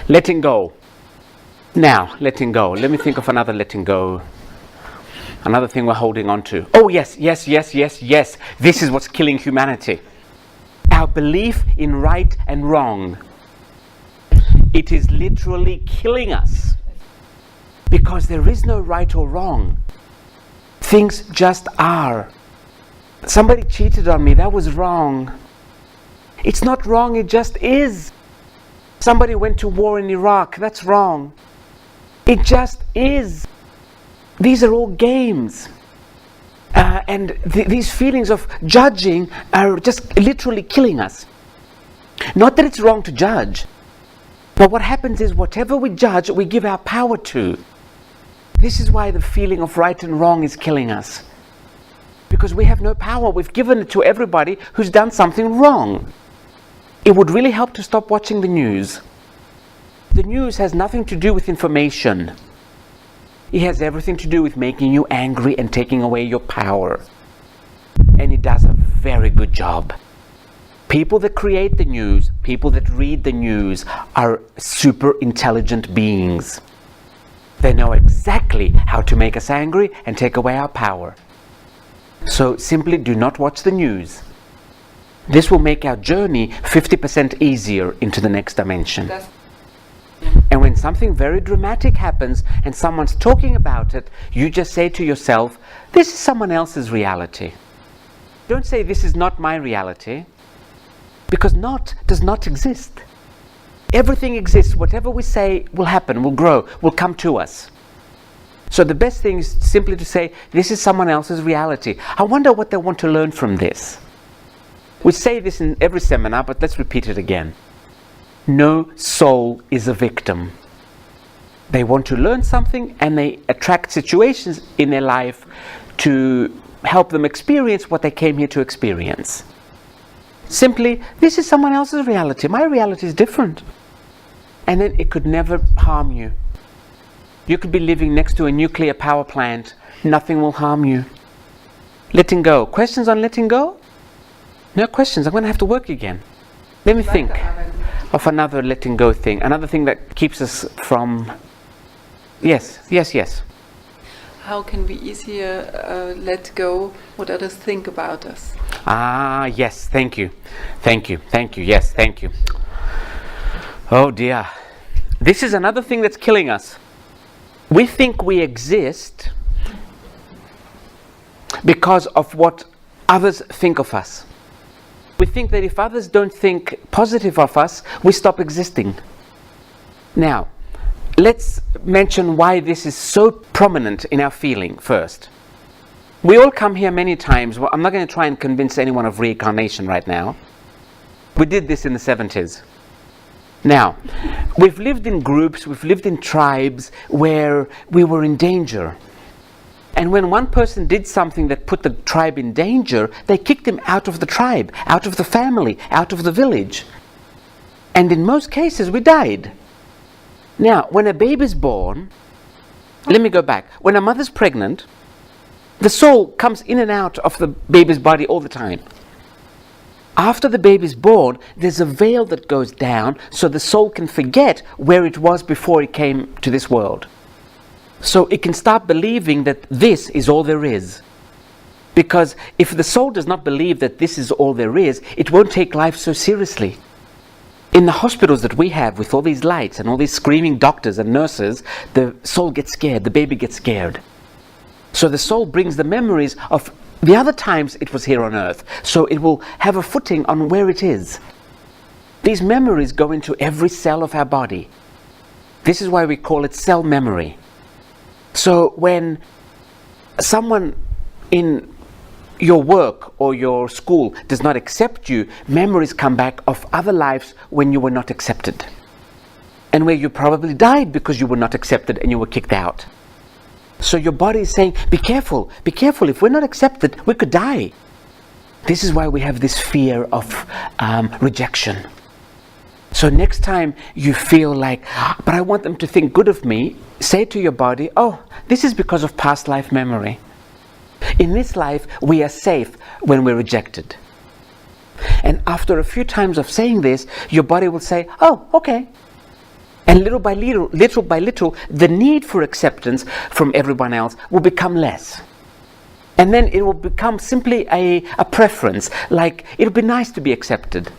Letting go. Now, letting go. Let me think of another letting go. Another thing we're holding on to. Oh, yes. This is what's killing humanity. Our belief in right and wrong. It is literally killing us. Because there is no right or wrong. Things just are. Somebody cheated on me. That was wrong. It's not wrong. It just is. Somebody went to war in Iraq. That's wrong. It just is. These are all games. And these feelings of judging are just literally killing us. Not that it's wrong to judge. But what happens is whatever we judge, we give our power to. This is why the feeling of right and wrong is killing us. Because we have no power. We've given it to everybody who's done something wrong. It would really help to stop watching the news. The news has nothing to do with information. It has everything to do with making you angry and taking away your power. And it does a very good job. People that create the news, people that read the news are super intelligent beings. They know exactly how to make us angry and take away our power. So simply do not watch the news. This will make our journey 50% easier into the next dimension. And when something very dramatic happens and someone's talking about it, you just say to yourself, this is someone else's reality. Don't say this is not my reality, because not does not exist. Everything exists. Whatever we say will happen, will grow, will come to us. So the best thing is simply to say, this is someone else's reality. I wonder what they want to learn from this. We say this in every seminar, but let's repeat it again. No soul is a victim. They want to learn something and they attract situations in their life to help them experience what they came here to experience. Simply, this is someone else's reality. My reality is different. And then it could never harm you. You could be living next to a nuclear power plant. Nothing will harm you. Letting go. Questions on letting go? No questions. I'm going to have to work again. Let me think of another letting go thing. Another thing that keeps us from... Yes. How can we easier let go what others think about us? Yes. Thank you. Yes, thank you. Oh dear. This is another thing that's killing us. We think we exist because of what others think of us. We think that if others don't think positive of us, we stop existing. Now, let's mention why this is so prominent in our feeling first. We all come here many times. Well, I'm not going to try and convince anyone of reincarnation right now. We did this in the 70s. Now, we've lived in groups, we've lived in tribes where we were in danger. And when one person did something that put the tribe in danger, they kicked him out of the tribe, out of the family, out of the village. And in most cases, we died. Now, when a baby's born, let me go back. When a mother's pregnant, the soul comes in and out of the baby's body all the time. After the baby's born, there's a veil that goes down so the soul can forget where it was before it came to this world. So it can start believing that this is all there is. Because if the soul does not believe that this is all there is, it won't take life so seriously. In the hospitals that we have with all these lights and all these screaming doctors and nurses, the soul gets scared, the baby gets scared. So the soul brings the memories of the other times it was here on earth. So it will have a footing on where it is. These memories go into every cell of our body. This is why we call it cell memory. So when someone in your work or your school does not accept you, memories come back of other lives when you were not accepted. And where you probably died because you were not accepted and you were kicked out. So your body is saying, be careful, if we're not accepted, we could die. This is why we have this fear of rejection. So next time you feel like, but I want them to think good of me, say to your body, oh, this is because of past life memory. In this life, we are safe when we're rejected. And after a few times of saying this, your body will say, oh, okay. And little by little, the need for acceptance from everyone else will become less. And then it will become simply a preference, like it'll be nice to be accepted.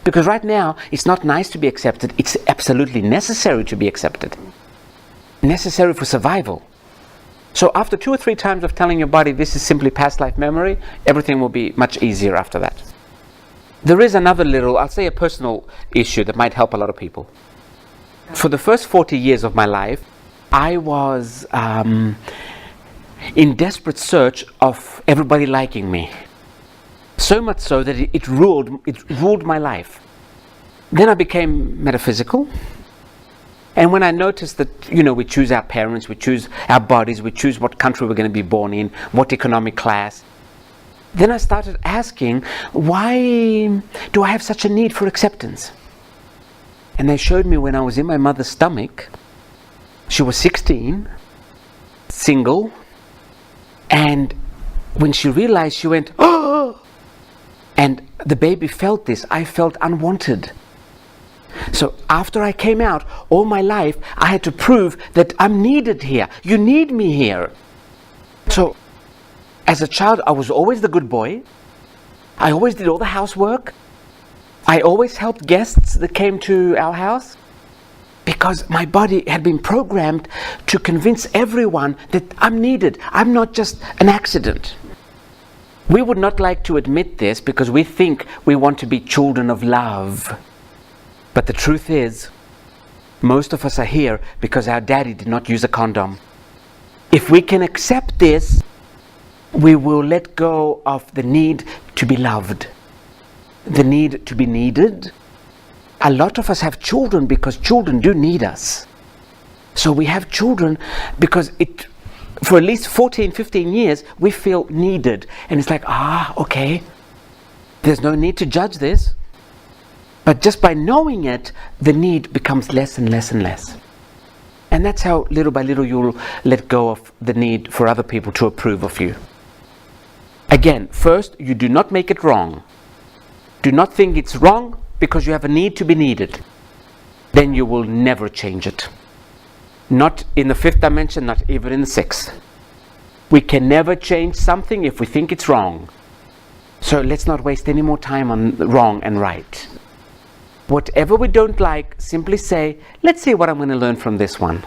Because right now, it's not nice to be accepted, it's absolutely necessary to be accepted. Necessary for survival. So after 2 or 3 times of telling your body this is simply past life memory, everything will be much easier after that. There is another little, I'll say a personal issue that might help a lot of people. For the first 40 years of my life, I was in desperate search of everybody liking me. So much so that it ruled my life. Then I became metaphysical. And when I noticed that, we choose our parents, we choose our bodies, we choose what country we're going to be born in, what economic class, then I started asking, why do I have such a need for acceptance? And they showed me when I was in my mother's stomach. She was 16, single, and when she realized, she went, oh! And the baby felt this. I felt unwanted. So after I came out, all my life, I had to prove that I'm needed here. You need me here. So as a child, I was always the good boy. I always did all the housework. I always helped guests that came to our house, because my body had been programmed to convince everyone that I'm needed. I'm not just an accident. We would not like to admit this because we think we want to be children of love. But the truth is, most of us are here because our daddy did not use a condom. If we can accept this, we will let go of the need to be loved, the need to be needed. A lot of us have children because children do need us. So we have children because for at least 14, 15 years, we feel needed. And it's like, okay, there's no need to judge this. But just by knowing it, the need becomes less and less and less. And that's how little by little you'll let go of the need for other people to approve of you. Again, first, you do not make it wrong. Do not think it's wrong because you have a need to be needed. Then you will never change it. Not in the 5th dimension, not even in the 6th. We can never change something if we think it's wrong. So let's not waste any more time on wrong and right. Whatever we don't like, simply say, let's see what I'm going to learn from this one.